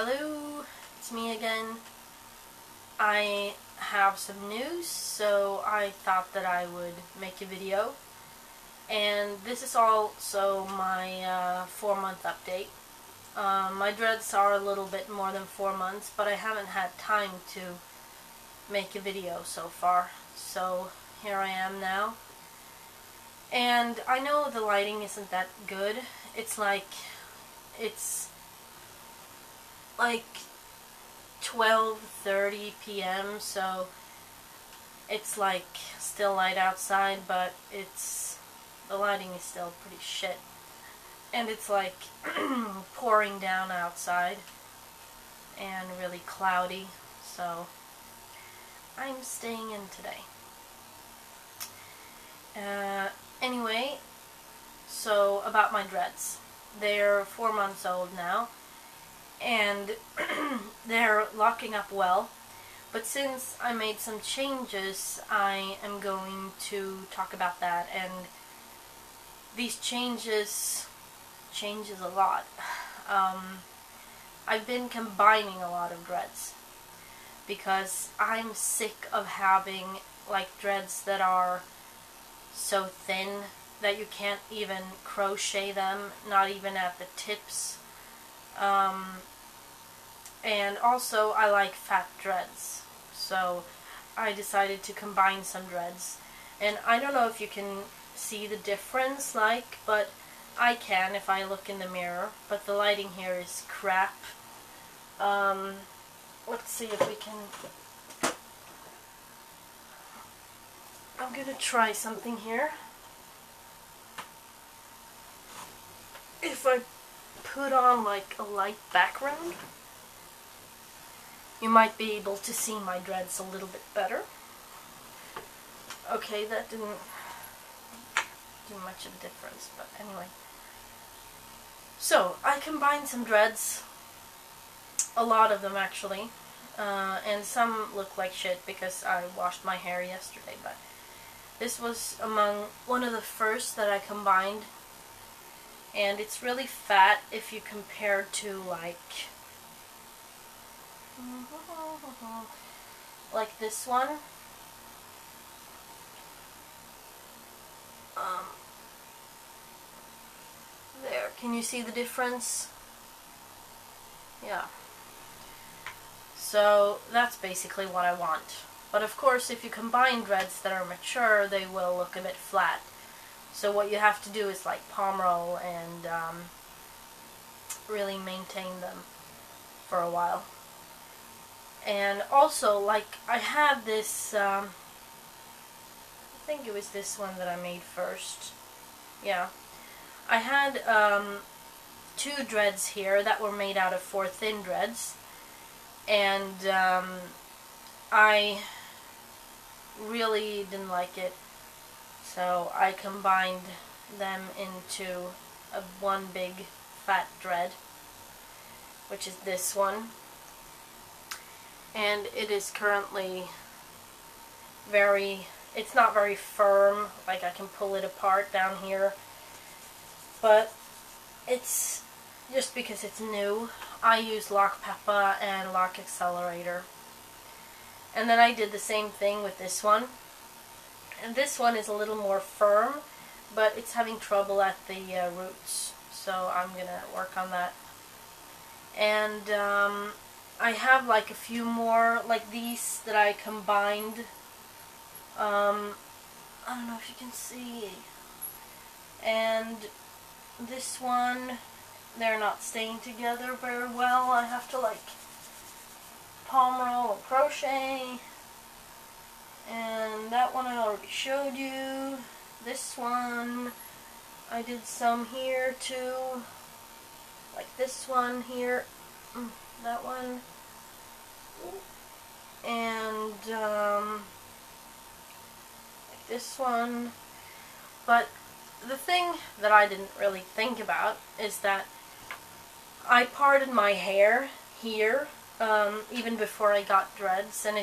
Hello, it's me again. I have some news, so I thought that I would make a video. And this is also my 4-month update. My dreads are a little bit more than 4 months, but I haven't had time to make a video so far. So here I am now. And I know the lighting isn't that good. It's like 12:30 p.m. so it's like still light outside, but the lighting is still pretty shit, and it's like pouring down outside and really cloudy, so I'm staying in today. Anyway, so about my dreads. They're 4 months old now, and they're locking up well, but since I made some changes, I am going to talk about that. And these changes a lot. I've been combining a lot of dreads because I'm sick of having like dreads that are so thin that you can't even crochet them, not even at the tips. And also I like fat dreads, so I decided to combine some dreads. And I don't know if you can see the difference, but I can if I look in the mirror, but the lighting here is crap. Let's see if we can... I'm gonna try something here. If I put on like a light background, you might be able to see my dreads a little bit better. Okay, that didn't do much of a difference, but anyway. So, I combined some dreads, a lot of them actually, and some look like shit because I washed my hair yesterday, but this was among one of the first that I combined, and it's really fat if you compare to like this one. There, can you see the difference? Yeah. So that's basically what I want. But of course, if you combine dreads that are mature, they will look a bit flat. So what you have to do is like palm roll and really maintain them for a while. And also, like, I had this, I think it was this one that I made first. Yeah. I had 2 dreads here that were made out of 4 thin dreads. And I really didn't like it. So I combined them into one big fat dread, which is this one. And it is currently it's not very firm, like I can pull it apart down here, but it's just because it's new. I use Lock Peppa and Lock Accelerator. And then I did the same thing with this one. And this one is a little more firm, but it's having trouble at the roots, so I'm gonna work on that. And I have like a few more like these that I combined. I don't know if you can see. And this one, they're not staying together very well. I have to like palm roll and crochet. And that one I already showed you. This one, I did some here too. Like this one here. That one. And like this one. But the thing that I didn't really think about is that I parted my hair here even before I got dreads, and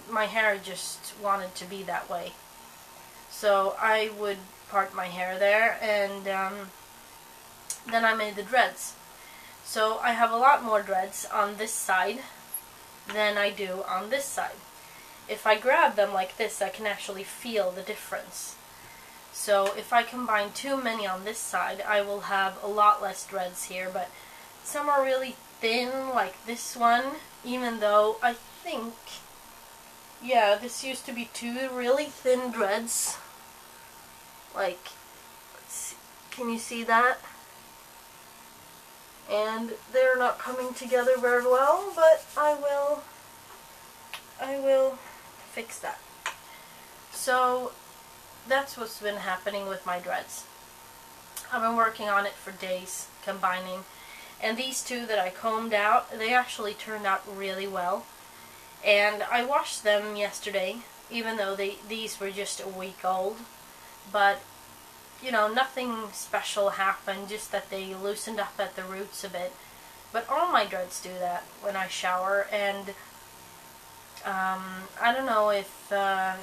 my hair just wanted to be that way. So I would part my hair there, and then I made the dreads. So I have a lot more dreads on this side than I do on this side. If I grab them like this, I can actually feel the difference. So if I combine too many on this side, I will have a lot less dreads here, but some are really thin, like this one, even though I think, yeah, this used to be two really thin dreads. Like, let's see, can you see that? And they're not coming together very well, but I will fix that. So that's what's been happening with my dreads. I've been working on it for days, combining, and these two that I combed out, they actually turned out really well. And I washed them yesterday, even though these were just a week old. But you know, nothing special happened, just that they loosened up at the roots a bit. But all my dreads do that when I shower, and I don't know if that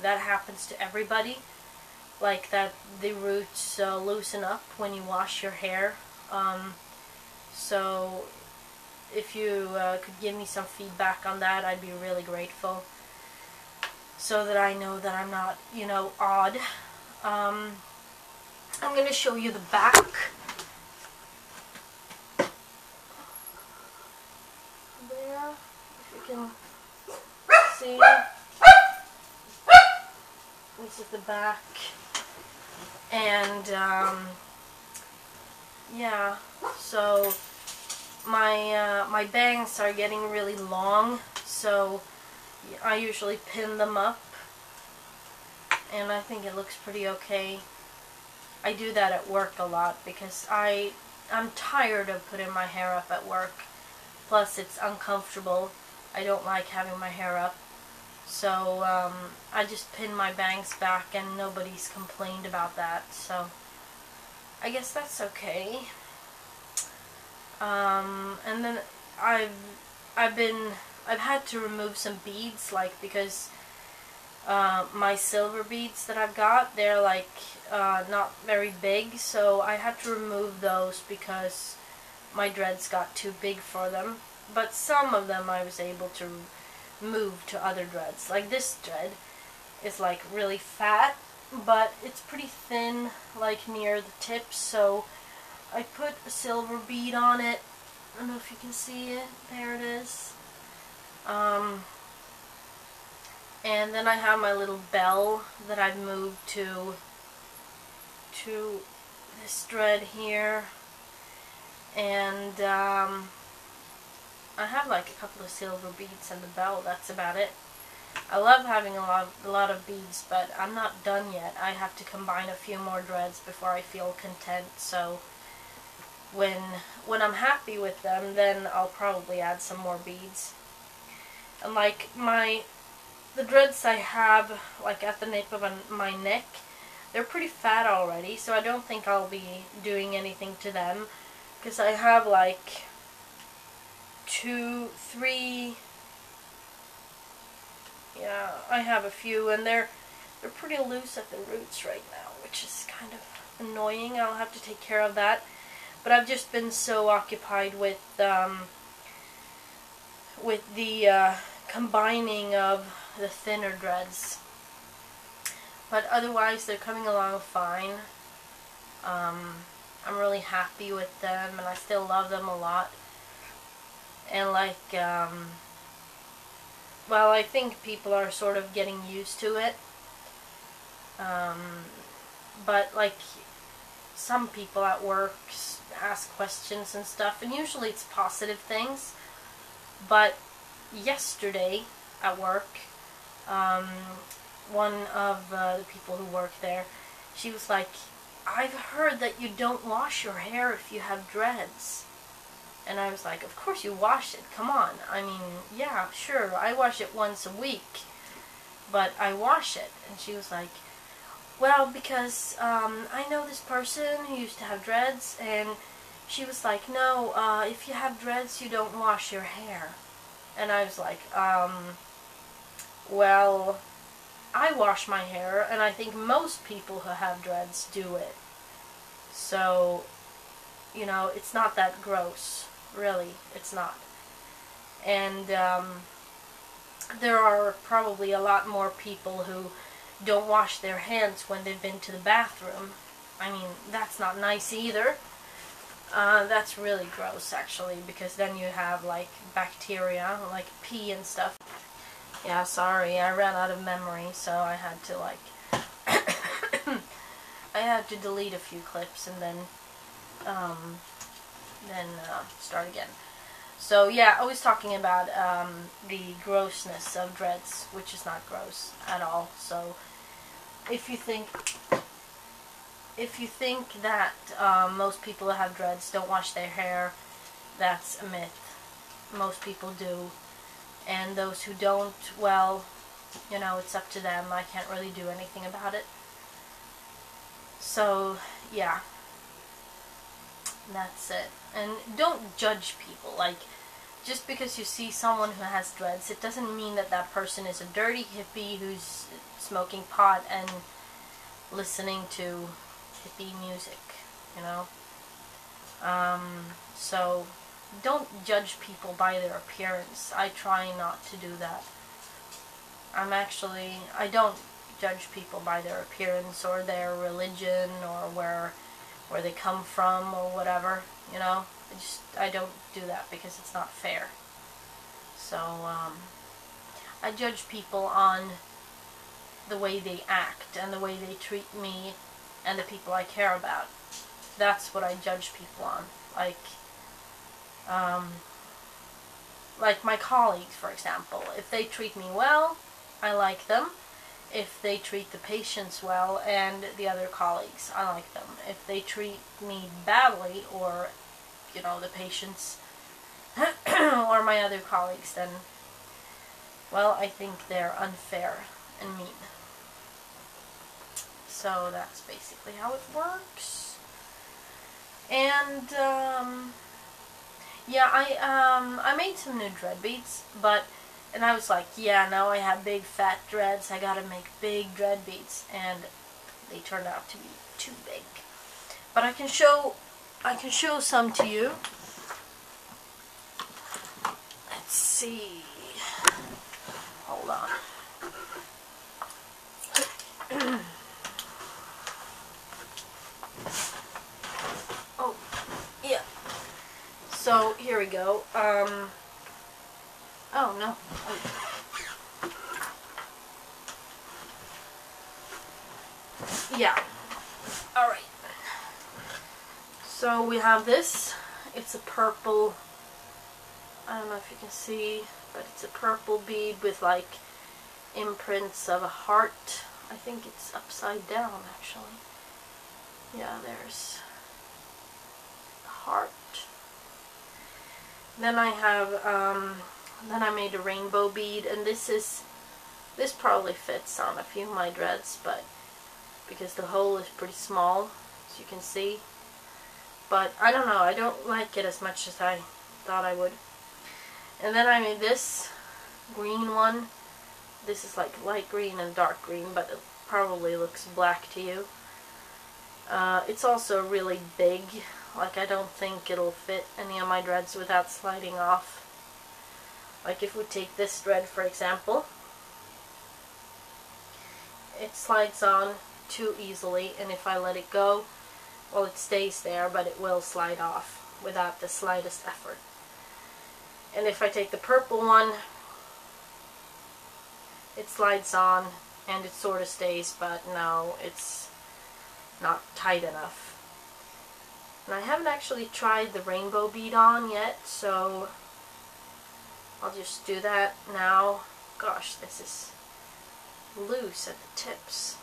happens to everybody, like that the roots loosen up when you wash your hair. So if you could give me some feedback on that, I'd be really grateful, so that I know that I'm not, you know, odd. I'm going to show you the back. There, if you can see. This is the back. And, yeah, so my bangs are getting really long, so I usually pin them up. And I think it looks pretty okay. I do that at work a lot because I'm tired of putting my hair up at work. Plus it's uncomfortable. I don't like having my hair up. So I just pin my bangs back, and nobody's complained about that. So I guess that's okay. And then I've had to remove some beads, like, because my silver beads that I've got, they're like not very big, so I had to remove those because my dreads got too big for them. But some of them I was able to move to other dreads. Like this dread is like really fat, but it's pretty thin, like near the tips, so I put a silver bead on it. I don't know if you can see it. There it is. And then I have my little bell that I've moved to this thread here. And I have like a couple of silver beads and the bell. That's about it. I love having a lot of beads, but I'm not done yet. I have to combine a few more dreads before I feel content. So when I'm happy with them, then I'll probably add some more beads. And like the dreads I have, like at the nape of my neck, they're pretty fat already, so I don't think I'll be doing anything to them, because I have like 2, 3, yeah, I have a few, and they're pretty loose at the roots right now, which is kind of annoying. I'll have to take care of that. But I've just been so occupied with the combining of the thinner dreads. But otherwise, they're coming along fine. I'm really happy with them, and I still love them a lot. And like, well, I think people are sort of getting used to it. But like, some people at work ask questions and stuff, and usually it's positive things. But yesterday at work, one of the people who work there, she was like, "I've heard that you don't wash your hair if you have dreads." And I was like, "Of course you wash it, come on. I mean, yeah, sure, I wash it once a week, but I wash it." And she was like, "Well, because I know this person who used to have dreads, and she was like, no, if you have dreads, you don't wash your hair." And I was like, well, I wash my hair, and I think most people who have dreads do it. So, you know, it's not that gross. Really, it's not. And there are probably a lot more people who don't wash their hands when they've been to the bathroom. I mean, that's not nice either. That's really gross, actually, because then you have, like, bacteria, like pee and stuff. Yeah, sorry, I ran out of memory, so I had to, like, I had to delete a few clips and then start again. So, yeah, I was talking about the grossness of dreads, which is not gross at all. So, if you think that most people who have dreads don't wash their hair, that's a myth. Most people do. And those who don't, well, you know, it's up to them. I can't really do anything about it. So, yeah. That's it. And don't judge people. Like, just because you see someone who has dreads, it doesn't mean that that person is a dirty hippie who's smoking pot and listening to hippie music, you know? So, don't judge people by their appearance. I try not to do that. I don't judge people by their appearance or their religion or where they come from or whatever, you know? I don't do that because it's not fair. So, I judge people on the way they act and the way they treat me and the people I care about. That's what I judge people on. Like my colleagues, for example. If they treat me well, I like them. If they treat the patients well and the other colleagues, I like them. If they treat me badly, or, you know, the patients or my other colleagues, then, well, I think they're unfair and mean. So that's basically how it works. And, yeah, I made some new dread beads, and I was like, yeah, now I have big fat dreads, I gotta make big dread beads, and they turned out to be too big. But I can show some to you. Let's see. Hold on. Oh, yeah. So, here we go. Oh, no. Yeah. Alright. So, we have this. It's a purple, I don't know if you can see, but it's a purple bead with, like, imprints of a heart. I think it's upside down, actually. Yeah, there's a heart. Then I have, then I made a rainbow bead, and this probably fits on a few of my dreads, but because the hole is pretty small, as you can see. But I don't know, I don't like it as much as I thought I would. And then I made this green one. This is like light green and dark green, but it probably looks black to you. It's also really big. Like, I don't think it'll fit any of my dreads without sliding off. Like, if we take this thread, for example, it slides on too easily, and if I let it go, well, it stays there, but it will slide off without the slightest effort. And if I take the purple one, it slides on, and it sort of stays, but no, it's not tight enough. And I haven't actually tried the rainbow bead on yet, so I'll just do that now. Gosh, this is loose at the tips.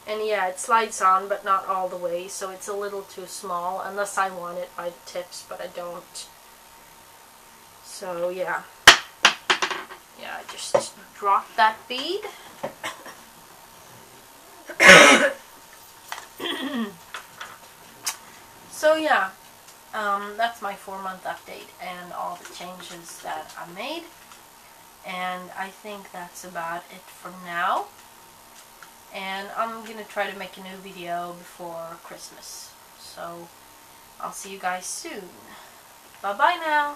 And yeah, it slides on, but not all the way, so it's a little too small, unless I want it by the tips, but I don't. So yeah. Yeah, I just dropped that bead. So yeah, that's my 4-month update and all the changes that I made. And I think that's about it for now. And I'm going to try to make a new video before Christmas. So I'll see you guys soon. Bye bye now.